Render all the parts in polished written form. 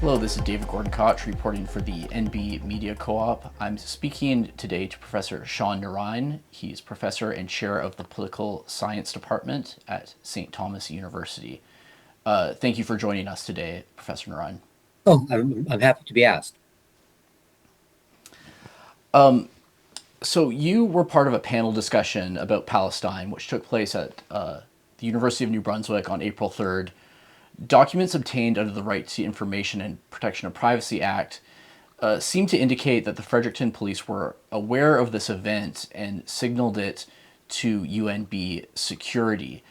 Hello, this is David Gordon-Koch reporting for the NB Media Co-op. I'm speaking today to Professor Sean Narine. He's professor and chair of the Political Science Department at St. Thomas University. Thank you for joining us today, Professor Narine. Oh, I'm happy to be asked. So you were part of a panel discussion about Palestine, which took place at the University of New Brunswick on April 3rd. Documents obtained under the Right to Information and Protection of Privacy Act seem to indicate that the Fredericton police were aware of this event and signaled it to UNB security.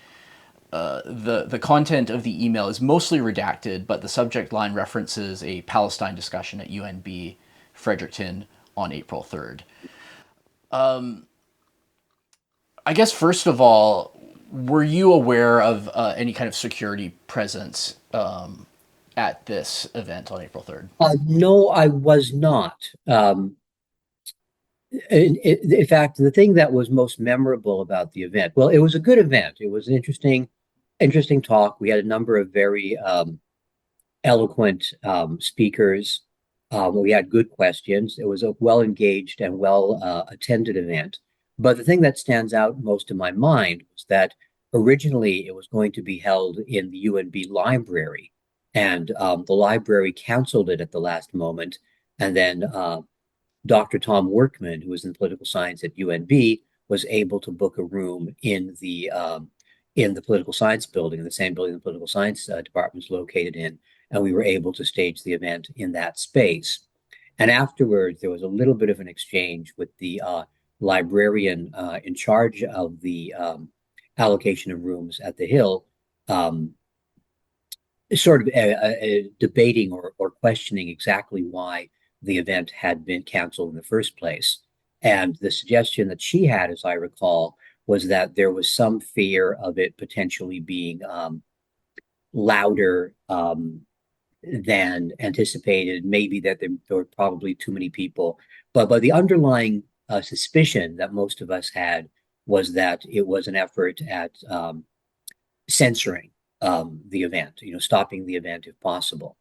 The content of the email is mostly redacted, but the subject line references a Palestine discussion at UNB Fredericton on April 3rd. I guess, first of all, were you aware of any kind of security presence at this event on April 3rd? No, I was not. In fact, the thing that was most memorable about the event, well, it was a good event. It was an interesting talk. We had a number of very eloquent speakers. We had good questions. It was a well engaged and well attended event. But the thing that stands out most in my mind was that originally it was going to be held in the UNB library, and the library canceled it at the last moment. And then Dr. Tom Workman, who was in political science at UNB, was able to book a room in the political science building, in the same building the political science department is located in, and we were able to stage the event in that space. And afterwards, there was a little bit of an exchange with the librarian in charge of the allocation of rooms at the Hill, um, sort of debating or questioning exactly why the event had been canceled in the first place. And the suggestion that she had, as I recall, was that there was some fear of it potentially being louder than anticipated, maybe that there were probably too many people. But the underlying suspicion that most of us had was that it was an effort at censoring the event, stopping the event if possible.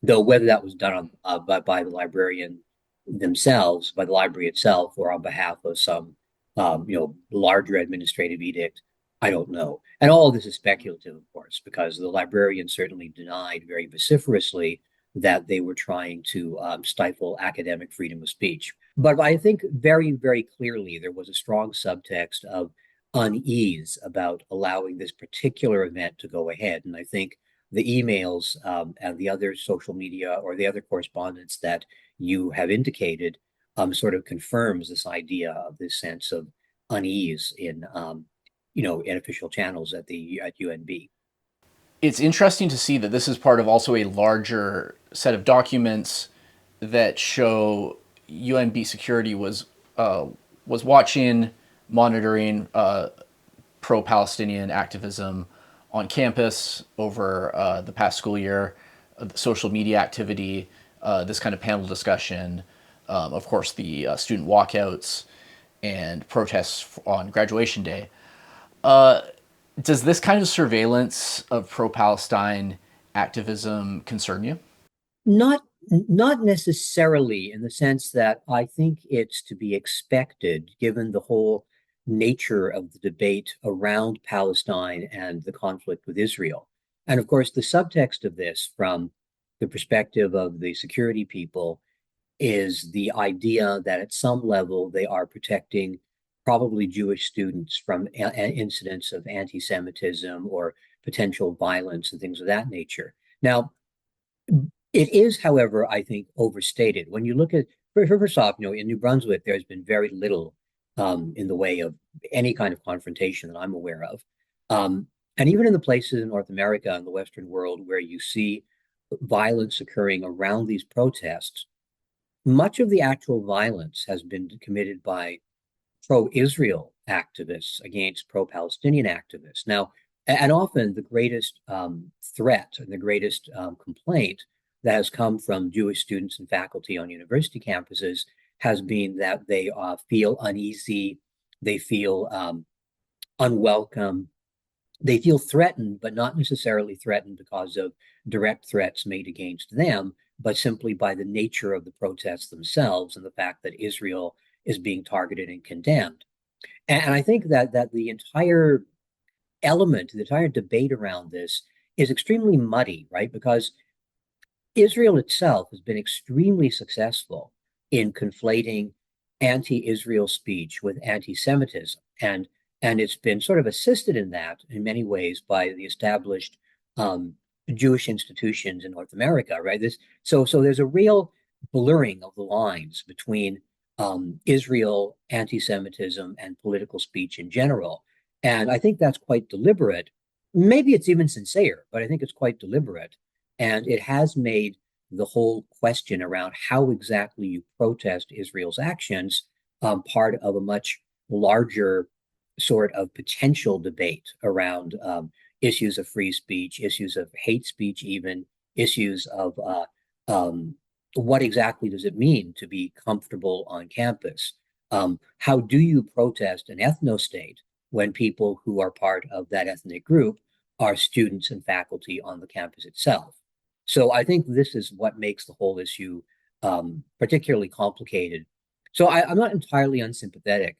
Though whether that was done by the librarian themselves, by the library itself, or on behalf of some larger administrative edict, I don't know. And all of this is speculative, of course, because the librarian certainly denied very vociferously that they were trying to stifle academic freedom of speech. But I think very, very clearly there was a strong subtext of unease about allowing this particular event to go ahead. And I think the emails and the other social media or the other correspondence that you have indicated sort of confirms this idea of this sense of unease in official channels at UNB. It's interesting to see that this is part of also a larger set of documents that show UNB security was watching, monitoring pro-Palestinian activism on campus over the past school year, social media activity, this kind of panel discussion, of course, the student walkouts and protests on graduation day. Does this kind of surveillance of pro-Palestine activism concern you? Not necessarily in the sense that I think it's to be expected given the whole nature of the debate around Palestine and the conflict with Israel. And of course, the subtext of this from the perspective of the security people is the idea that at some level they are protecting probably Jewish students from incidents of anti-Semitism or potential violence and things of that nature. Now, it is, however, I think, overstated. When you look at, first off, in New Brunswick, there's been very little in the way of any kind of confrontation that I'm aware of. And even in the places in North America and the Western world where you see violence occurring around these protests, much of the actual violence has been committed by pro-Israel activists against pro-Palestinian activists. Now, and often the greatest threat and the greatest complaint that has come from Jewish students and faculty on university campuses has been that they feel uneasy, they feel unwelcome, they feel threatened, but not necessarily threatened because of direct threats made against them, but simply by the nature of the protests themselves and the fact that Israel is being targeted and condemned. And I think that the entire element, the entire debate around this is extremely muddy, right? Because Israel itself has been extremely successful in conflating anti-Israel speech with anti-Semitism. And it's been sort of assisted in that in many ways by the established um, Jewish institutions in North America, right? So there's a real blurring of the lines between Israel, anti-Semitism, and political speech in general. And I think that's quite deliberate. Maybe it's even sincere, but I think it's quite deliberate. And it has made the whole question around how exactly you protest Israel's actions part of a much larger sort of potential debate around issues of free speech, issues of hate speech, even issues of um, what exactly does it mean to be comfortable on campus? How do you protest an ethno-state when people who are part of that ethnic group are students and faculty on the campus itself? So I think this is what makes the whole issue particularly complicated. So I'm not entirely unsympathetic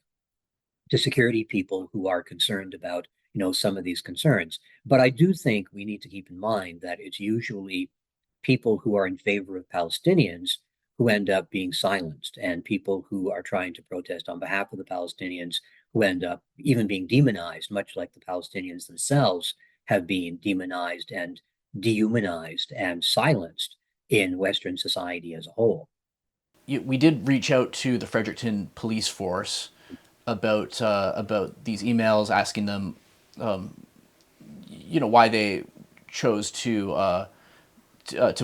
to security people who are concerned about, some of these concerns. But I do think we need to keep in mind that it's usually people who are in favor of Palestinians who end up being silenced, and people who are trying to protest on behalf of the Palestinians who end up even being demonized, much like the Palestinians themselves have been demonized and dehumanized and silenced in Western society as a whole. We did reach out to the Fredericton police force about these emails, asking them, why they chose to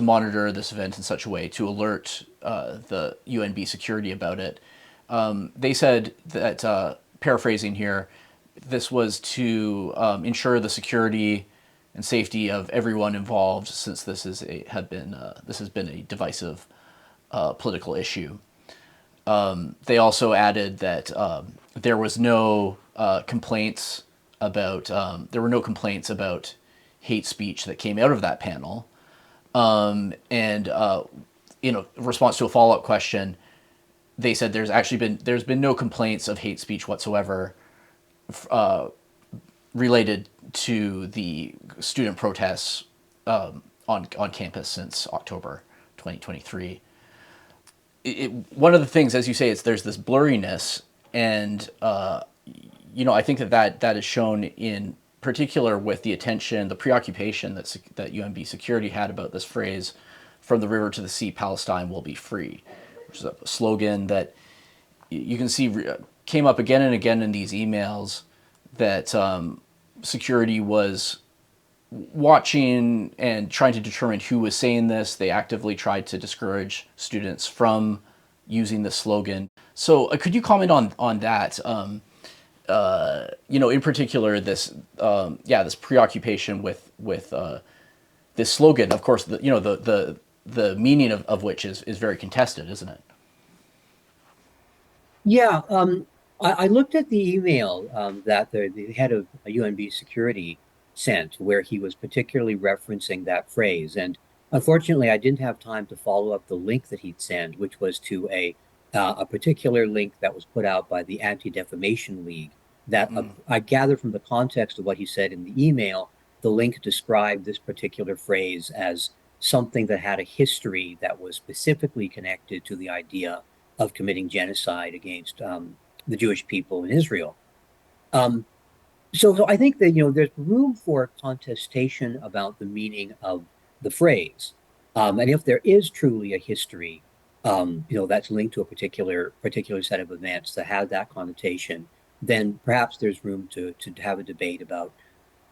monitor this event in such a way to alert the UNB security about it. They said that, paraphrasing here, this was to ensure the security and safety of everyone involved, since this has been a divisive political issue. They also added that there was no complaints about there were no complaints about hate speech that came out of that panel. And in a response to a follow up question, they said there's been no complaints of hate speech whatsoever related to the student protests on campus since October 2023. One of the things, as you say, is there's this blurriness, and I think that is shown in particular with the attention, the preoccupation that UNB security had about this phrase, "From the river to the sea, Palestine will be free," which is a slogan that you can see came up again and again in these emails. That security was watching and trying to determine who was saying this. They actively tried to discourage students from using the slogan. So could you comment on that? In particular, this preoccupation with this slogan. Of course, the meaning of which is very contested, isn't it? Yeah, I looked at the email that the head of UNB security sent, where he was particularly referencing that phrase. And unfortunately, I didn't have time to follow up the link that he'd sent, which was to a particular link that was put out by the Anti-Defamation League. That I gather from the context of what he said in the email, the link described this particular phrase as something that had a history that was specifically connected to the idea of committing genocide against the Jewish people in Israel. Um, so I think that there's room for contestation about the meaning of the phrase, and if there is truly a history, that's linked to a particular set of events that have that connotation, then perhaps there's room to have a debate about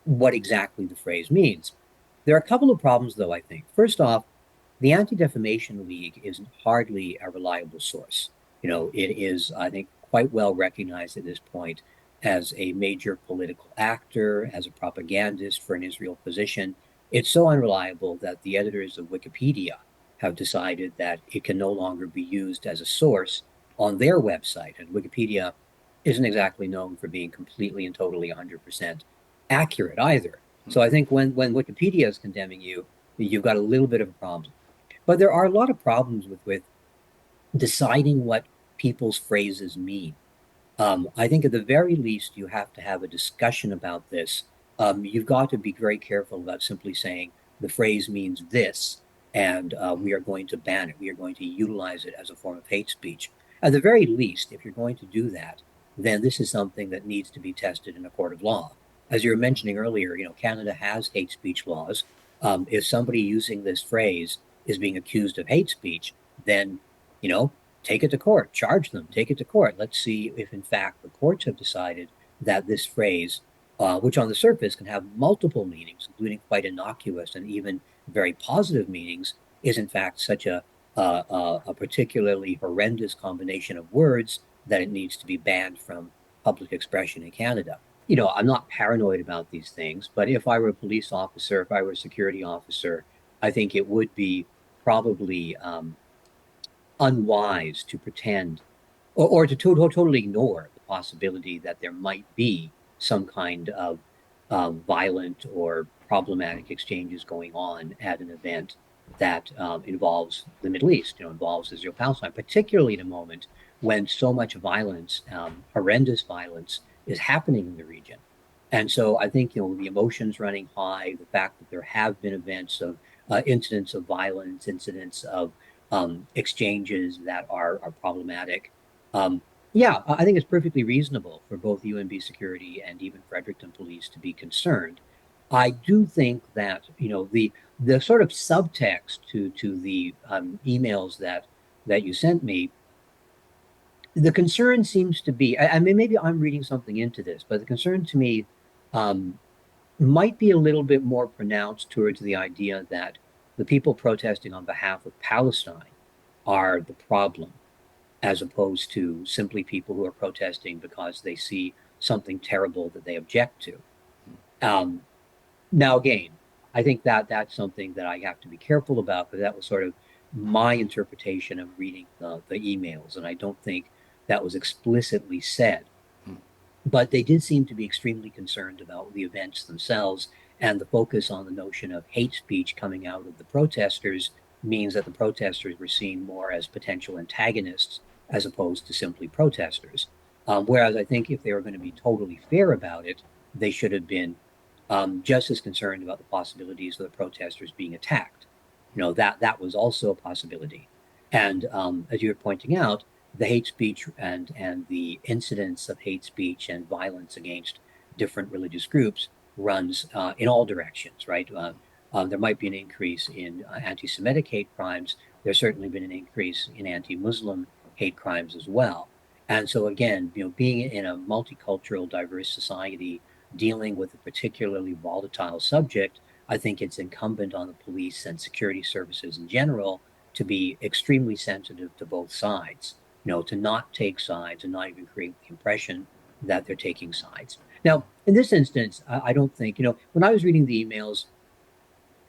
what exactly the phrase means. There are a couple of problems, though, I think. First off, the Anti-Defamation League is hardly a reliable source. It is, I think, quite well recognized at this point as a major political actor, as a propagandist for an Israel position. It's so unreliable that the editors of Wikipedia have decided that it can no longer be used as a source on their website. And Wikipedia isn't exactly known for being completely and totally 100% accurate either. So I think when Wikipedia is condemning you, you've got a little bit of a problem. But there are a lot of problems with deciding what people's phrases mean. I think at the very least, you have to have a discussion about this. You've got to be very careful about simply saying the phrase means this, and we are going to ban it. We are going to utilize it as a form of hate speech. At the very least, if you're going to do that, then this is something that needs to be tested in a court of law. As you were mentioning earlier, Canada has hate speech laws. If somebody using this phrase is being accused of hate speech, then, you know, take it to court, charge them, take it to court. Let's see if, in fact, the courts have decided that this phrase, which on the surface can have multiple meanings, including quite innocuous and even very positive meanings, is in fact such a particularly horrendous combination of words that it needs to be banned from public expression in Canada. I'm not paranoid about these things, but if I were a police officer, if I were a security officer, I think it would be probably unwise to pretend or to totally ignore the possibility that there might be some kind of violent or problematic exchanges going on at an event that involves the Middle East, involves Israel Palestine, particularly in a moment when so much violence, horrendous violence, is happening in the region. And so I think, the emotions running high, the fact that there have been events of incidents of violence, incidents of exchanges that are problematic. Yeah, I think it's perfectly reasonable for both UNB security and even Fredericton police to be concerned. I do think that the sort of subtext to the emails that you sent me, the concern seems to be. I mean, maybe I'm reading something into this, but the concern to me um, might be a little bit more pronounced towards the idea that the people protesting on behalf of Palestine are the problem, as opposed to simply people who are protesting because they see something terrible that they object to. Um, Now, again, I think that that's something that I have to be careful about because that was sort of my interpretation of reading the emails, and I don't think that was explicitly said. But they did seem to be extremely concerned about the events themselves, and the focus on the notion of hate speech coming out of the protesters means that the protesters were seen more as potential antagonists as opposed to simply protesters. Whereas I think if they were going to be totally fair about it, they should have been just as concerned about the possibilities of the protesters being attacked. That was also a possibility. And as you were pointing out, the hate speech and the incidence of hate speech and violence against different religious groups runs in all directions, right? There might be an increase in anti-Semitic hate crimes. There's certainly been an increase in anti-Muslim hate crimes as well. And so again, being in a multicultural, diverse society dealing with a particularly volatile subject, I think it's incumbent on the police and security services in general to be extremely sensitive to both sides, to not take sides and not even create the impression that they're taking sides. Now, in this instance, I don't think, when I was reading the emails,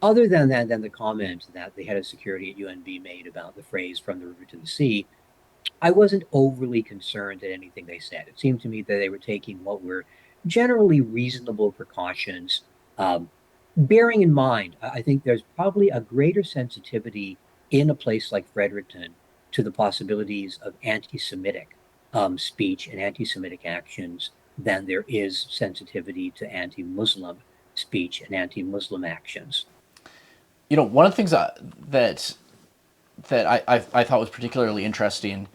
other than the comment that the head of security at UNB made about the phrase from the river to the sea, I wasn't overly concerned at anything they said. It seemed to me that they were taking what were generally reasonable precautions. Um, Bearing in mind, I think there's probably a greater sensitivity in a place like Fredericton to the possibilities of anti-Semitic speech and anti-Semitic actions than there is sensitivity to anti-Muslim speech and anti-Muslim actions. One of the things that I thought was particularly interesting,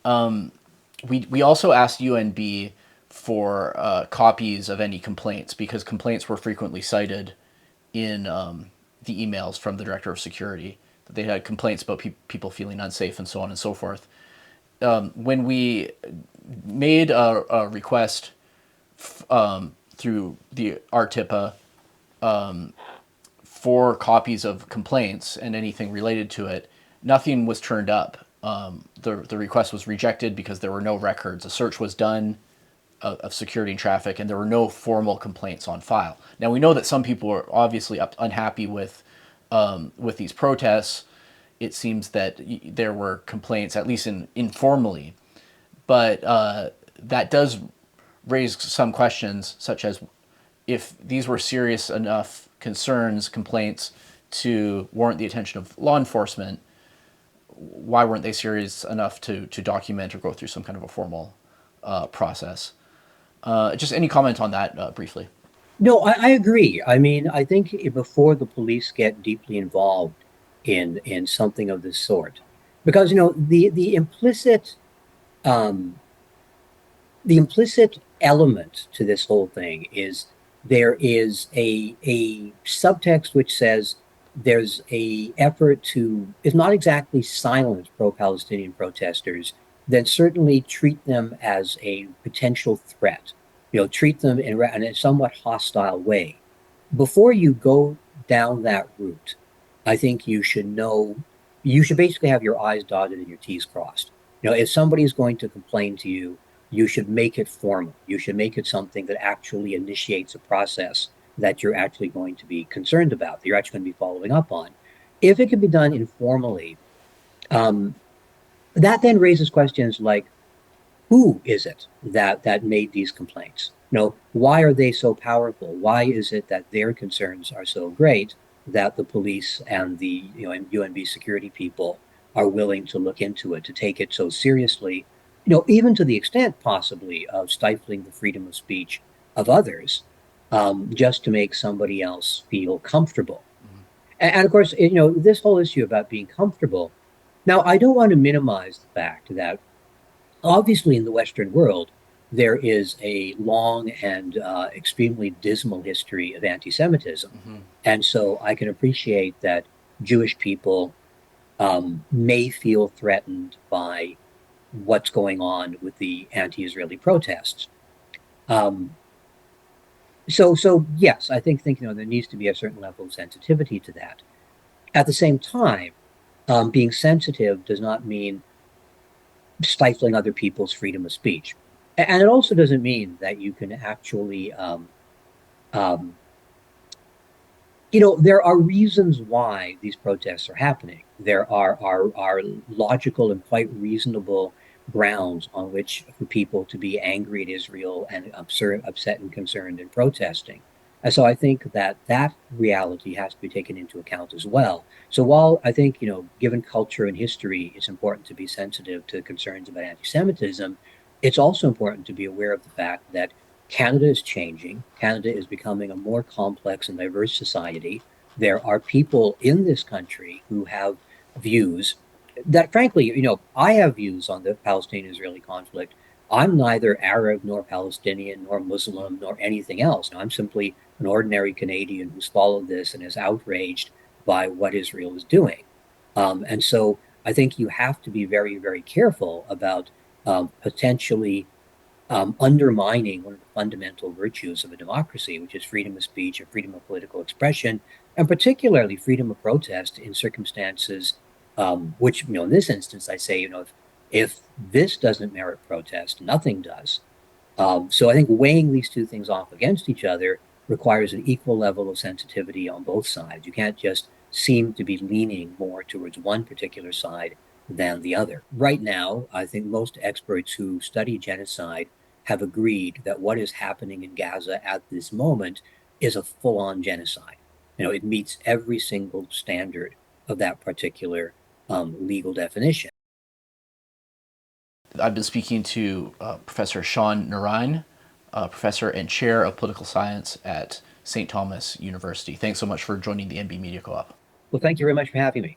we also asked UNB for copies of any complaints because complaints were frequently cited in the emails from the director of security that they had complaints about people feeling unsafe and so on and so forth. When we made a request through the RTIPA for copies of complaints and anything related to it, nothing was turned up. The request was rejected because there were no records. A search was done of security and traffic, and there were no formal complaints on file. Now we know that some people are obviously unhappy with these protests. It seems that there were complaints, at least informally, but that does raise some questions, such as if these were serious enough concerns, complaints to warrant the attention of law enforcement, why weren't they serious enough to document or go through some kind of a formal process? Just any comment on that briefly? No, I agree. I mean, I think before the police get deeply involved in something of this sort, because um, the implicit element to this whole thing is there is a subtext which says there's a effort to, if not exactly silence pro-Palestinian protesters, then certainly treat them as a potential threat. Treat them in a somewhat hostile way. Before you go down that route, I think you should basically have your I's dotted and your T's crossed. If somebody's going to complain to you, you should make it formal. You should make it something that actually initiates a process that you're actually going to be concerned about, that you're actually going to be following up on. If it can be done informally, um, that then raises questions like, who is it that made these complaints? Why are they so powerful? Why is it that their concerns are so great that the police and the UNB security people are willing to look into it, to take it so seriously, even to the extent possibly of stifling the freedom of speech of others, just to make somebody else feel comfortable. And of course, this whole issue about being comfortable. Now, I don't want to minimize the fact that obviously, in the Western world, there is a long and extremely dismal history of anti-Semitism. Mm-hmm. And so I can appreciate that Jewish people may feel threatened by what's going on with the anti-Israeli protests. Um, so yes, I think there needs to be a certain level of sensitivity to that. At the same time, being sensitive does not mean stifling other people's freedom of speech. And it also doesn't mean that you can actually, um, there are reasons why these protests are happening. There are logical and quite reasonable grounds on which for people to be angry at Israel and upset and concerned and protesting. And so I think that reality has to be taken into account as well. So while I think, given culture and history, it's important to be sensitive to concerns about anti-Semitism, it's also important to be aware of the fact that Canada is changing. Canada is becoming a more complex and diverse society. There are people in this country who have views that, frankly, I have views on the Palestinian-Israeli conflict. I'm neither Arab nor Palestinian nor Muslim nor anything else. I'm simply an ordinary Canadian who's followed this and is outraged by what Israel is doing. And so I think you have to be very, very careful about potentially undermining one of the fundamental virtues of a democracy, which is freedom of speech and freedom of political expression, and particularly freedom of protest in circumstances which, in this instance, I say, if this doesn't merit protest, nothing does. So I think weighing these two things off against each other requires an equal level of sensitivity on both sides. You can't just seem to be leaning more towards one particular side than the other. Right now, I think most experts who study genocide have agreed that what is happening in Gaza at this moment is a full-on genocide. It meets every single standard of that particular legal definition. I've been speaking to Professor Sean Narine, professor and chair of political science at St. Thomas University. Thanks so much for joining the NB Media Co-op. Well, thank you very much for having me.